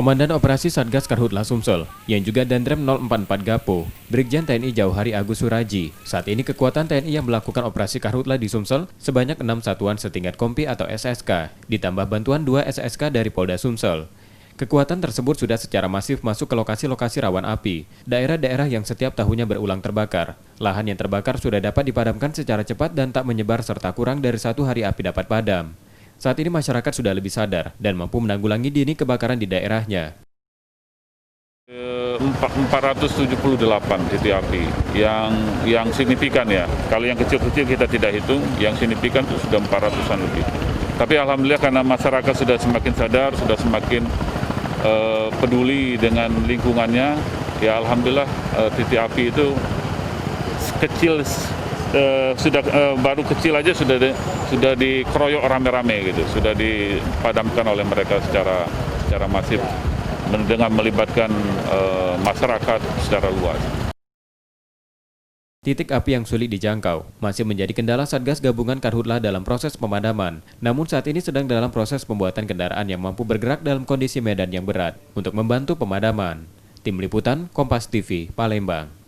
Komandan Operasi Satgas Karhutla Sumsel, yang juga Danrem 044 Gapo, Brigjen TNI Jauhari Agus Suraji. Saat ini kekuatan TNI yang melakukan operasi Karhutla di Sumsel sebanyak 6 satuan setingkat Kompi atau SSK, ditambah bantuan 2 SSK dari Polda Sumsel. Kekuatan tersebut sudah secara masif masuk ke lokasi-lokasi rawan api, daerah-daerah yang setiap tahunnya berulang terbakar. Lahan yang terbakar sudah dapat dipadamkan secara cepat dan tak menyebar serta kurang dari 1 hari api dapat padam. Saat ini masyarakat sudah lebih sadar dan mampu menanggulangi dini kebakaran di daerahnya. 478 titik api yang signifikan ya. Kalau yang kecil-kecil kita tidak hitung, yang signifikan itu sudah 400-an lebih. Tapi alhamdulillah karena masyarakat sudah semakin sadar, sudah semakin peduli dengan lingkungannya, ya alhamdulillah titik api itu kecil baru kecil aja sudah dikeroyok rame-rame gitu, sudah dipadamkan oleh mereka secara masif dengan melibatkan masyarakat secara luas. Titik api yang sulit dijangkau masih menjadi kendala Satgas Gabungan Karhutla dalam proses pemadaman. Namun saat ini sedang dalam proses pembuatan kendaraan yang mampu bergerak dalam kondisi medan yang berat untuk membantu pemadaman. Tim Liputan Kompas TV, Palembang.